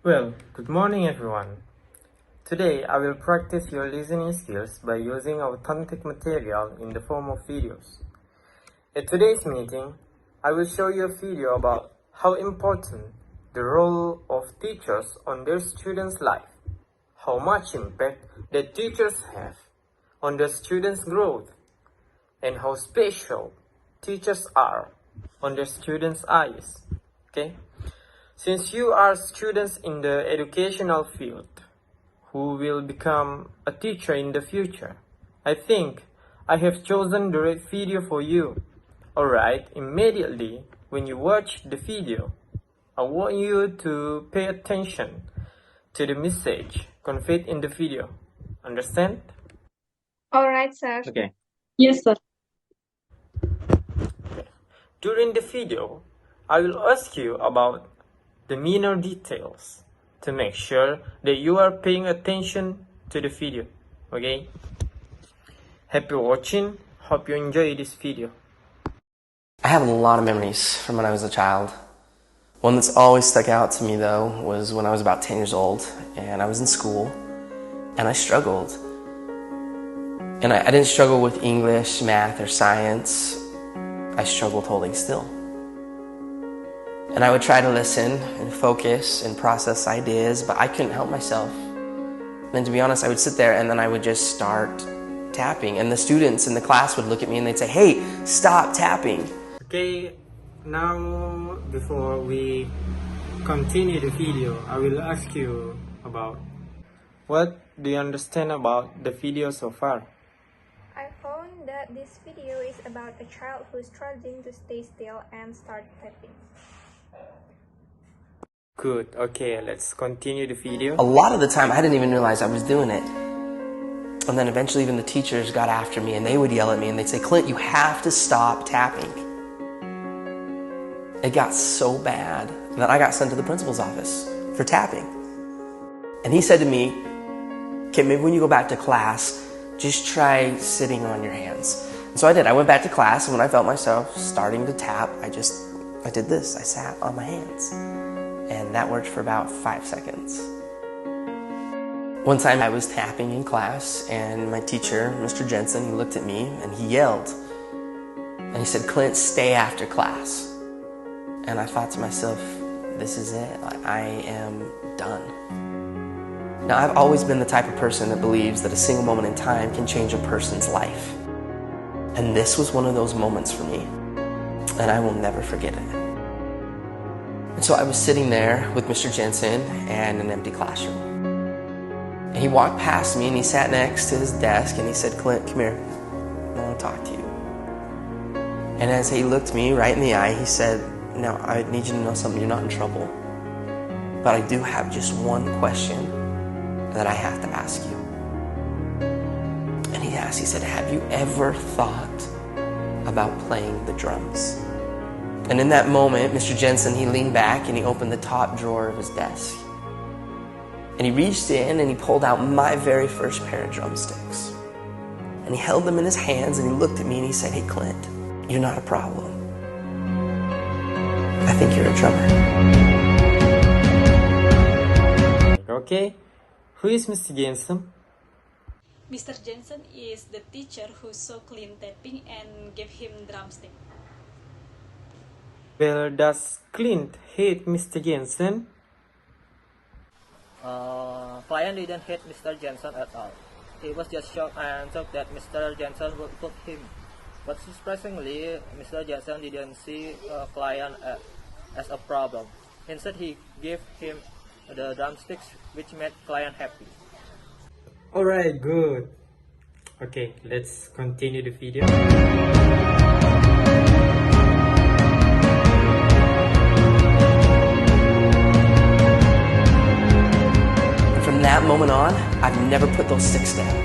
Well, good morning everyone. Today I will practice your listening skills by using authentic material in the form of videos. At today's meeting, I will show you a video about how important the role of teachers on their students' life, how much impact that teachers have on their students' growth, and how special teachers are on their students' eyes. Okay? Since you are students in the educational field who will become a teacher in the future, I think I have chosen the right video for you. Alright, immediately when you watch the video, I want you to pay attention to the message conveyed in the video. Understand? Alright, sir. Okay. Yes, sir. During the video, I will ask you about the minor details to make sure that you are paying attention to the video. Okay? Happy watching. Hope you enjoy this video. I have a lot of memories from when I was a child. One that's always stuck out to me though was when I was about 10 years old and I was in school and I struggled. And I didn't struggle with English, math, or science. I struggled holding still. And I would try to listen and focus and process ideas, but I couldn't help myself. And to be honest, I would sit there and then I would just start tapping. And the students in the class would look at me and they'd say, "Hey, stop tapping." Okay, now before we continue the video, I will ask you about what do you understand about the video so far? I found that this video is about a child who's struggling to stay still and start tapping. Good, okay, let's continue the video. A lot of the time, I didn't even realize I was doing it. And then eventually even the teachers got after me and they would yell at me and they'd say, "Clint, you have to stop tapping." It got so bad that I got sent to the principal's office for tapping. And he said to me, "Okay, maybe when you go back to class, just try sitting on your hands." And so I did. I went back to class, and when I felt myself starting to tap, I did this. I sat on my hands. And that worked for about 5 seconds. One time I was tapping in class, and my teacher, Mr. Jensen, he looked at me and he yelled. And he said, "Clint, stay after class." And I thought to myself, this is it. I am done. Now, I've always been the type of person that believes that a single moment in time can change a person's life. And this was one of those moments for me. And I will never forget it. And so I was sitting there with Mr. Jensen and an empty classroom. And he walked past me and he sat next to his desk and he said, "Clint, come here. I want to talk to you." And as he looked me right in the eye, he said, "Now, I need you to know something. You're not in trouble. But I do have just one question that I have to ask you." And he asked, he said, "Have you ever thought about playing the drums?" And in that moment, Mr. Jensen, he leaned back and he opened the top drawer of his desk. And he reached in and he pulled out my very first pair of drumsticks. And he held them in his hands and he looked at me and he said, "Hey, Clint, you're not a problem. I think you're a drummer." Okay, who is Mr. Jensen? Mr. Jensen is the teacher who saw Clint tapping and gave him drumstick. Well, does Clint hate Mr. Jensen? Client didn't hate Mr. Jensen at all. He was just shocked and thought that Mr. Jensen would put him. But surprisingly, Mr. Jensen didn't see Client as a problem. Instead, he gave him the drumsticks, which made Client happy. Alright, good. Okay, let's continue the video. From that moment on, I've never put those sticks down.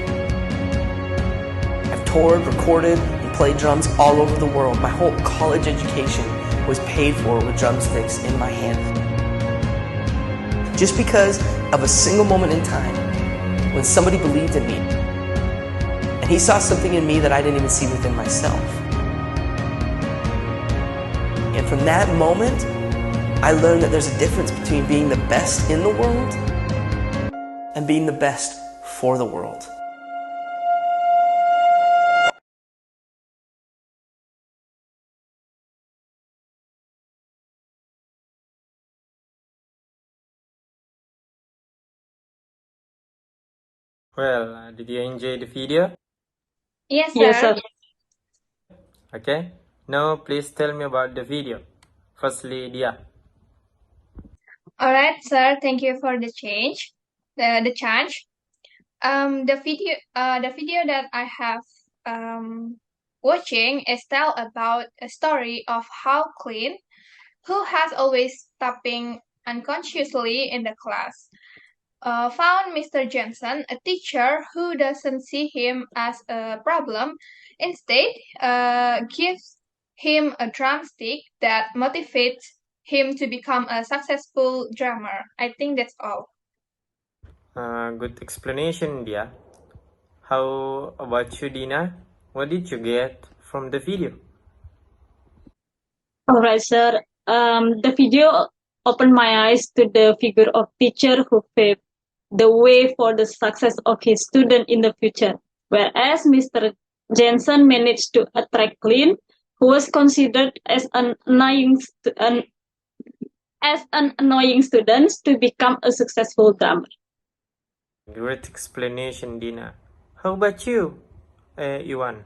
I've toured, recorded, and played drums all over the world. My whole college education was paid for with drumsticks in my hand. Just because of a single moment in time when somebody believed in me and he saw something in me that I didn't even see within myself. And from that moment, I learned that there's a difference between being the best in the world and being the best for the world. Well, did you enjoy the video? Yes, sir. Yes, sir. Okay. Now please tell me about the video. Firstly, Dia. All right, sir. Thank you for the change, the chance. The video that I have watching is tell about a story of how Clint, who has always stopping unconsciously in the class, found Mr. Jensen, a teacher who doesn't see him as a problem. Instead, gives him a drumstick that motivates him to become a successful drummer. I think that's all. Good explanation, Dia. How about you, Dina? What did you get from the video? All right, sir. The video opened my eyes to the figure of teacher who paved the way for the success of his student in the future. Whereas Mr. Jensen managed to attract Clint, who was considered as an annoying student, to become a successful drummer. Great explanation, Dina. How about you, Iwan?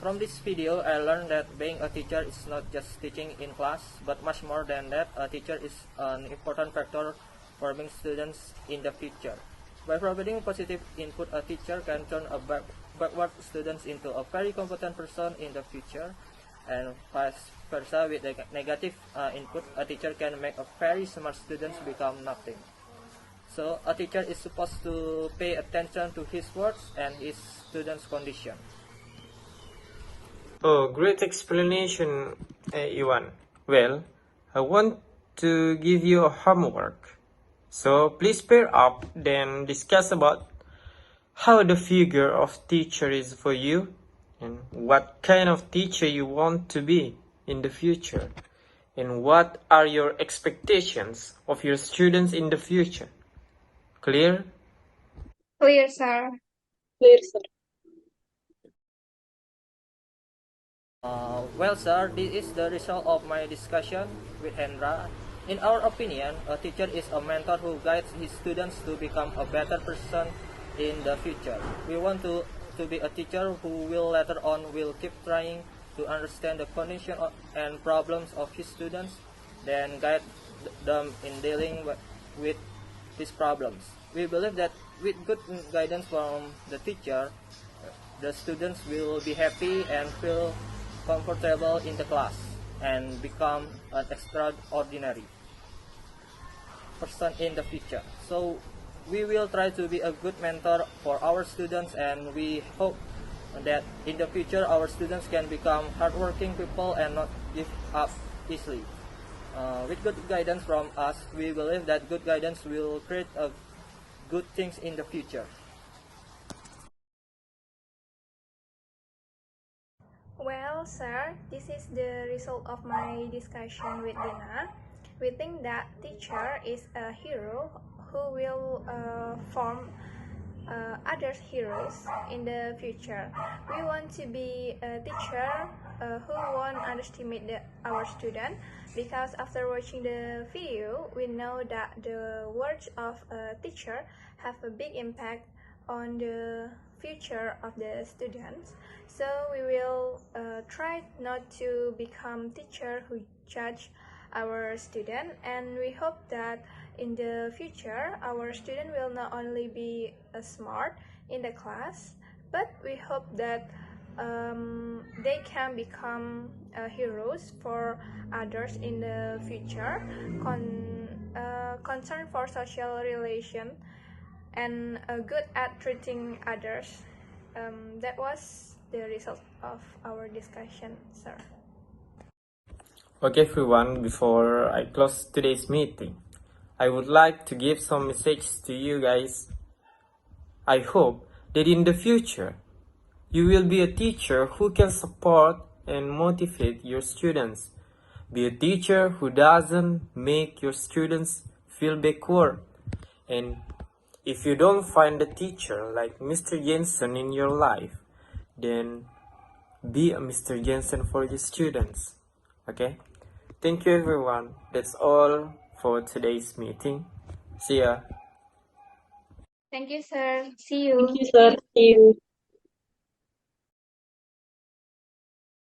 From this video, I learned that being a teacher is not just teaching in class, but much more than that. A teacher is an important factor forming students in the future. By providing positive input, a teacher can turn a backward students into a very competent person in the future, and vice versa. With the negative input, a teacher can make a very smart students become nothing. So a teacher is supposed to pay attention to his words and his students' condition. Oh, great explanation, Iwan. Well, I want to give you a homework. So please pair up, then discuss about how the figure of teacher is for you and what kind of teacher you want to be in the future and what are your expectations of your students in the future. Clear? Clear, sir. Clear, sir. Well, sir, this is the result of my discussion with Hendra. In our opinion, a teacher is a mentor who guides his students to become a better person in the future. We want to be a teacher who will later on will keep trying to understand the condition and problems of his students, then guide them in dealing with these problems. We believe that with good guidance from the teacher, the students will be happy and feel comfortable in the class and become an extraordinary person in the future. So we will try to be a good mentor for our students, and we hope that in the future our students can become hardworking people and not give up easily. With good guidance from us, we believe that good guidance will create good things in the future. Well, sir, this is the result of my discussion with Dina. We think that teacher is a hero who will form other heroes in the future. We want to be a teacher who won't underestimate our student, because after watching the video, we know that the words of a teacher have a big impact on the future of the students. So we will try not to become teacher who judge our student, and we hope that in the future our student will not only be smart in the class, but we hope that they can become heroes for others in the future, concern for social relation, and good at treating others. That was the result of our discussion, sir. Okay, everyone, before I close today's meeting, I would like to give some message to you guys. I hope that in the future, you will be a teacher who can support and motivate your students Be a teacher who doesn't make your students feel backward. And if you don't find a teacher like Mr. Jensen in your life, then be a Mr. Jensen for your students. Okay? Thank you everyone. That's all for today's meeting. See ya. Thank you, sir. See you. Thank you, sir. See you.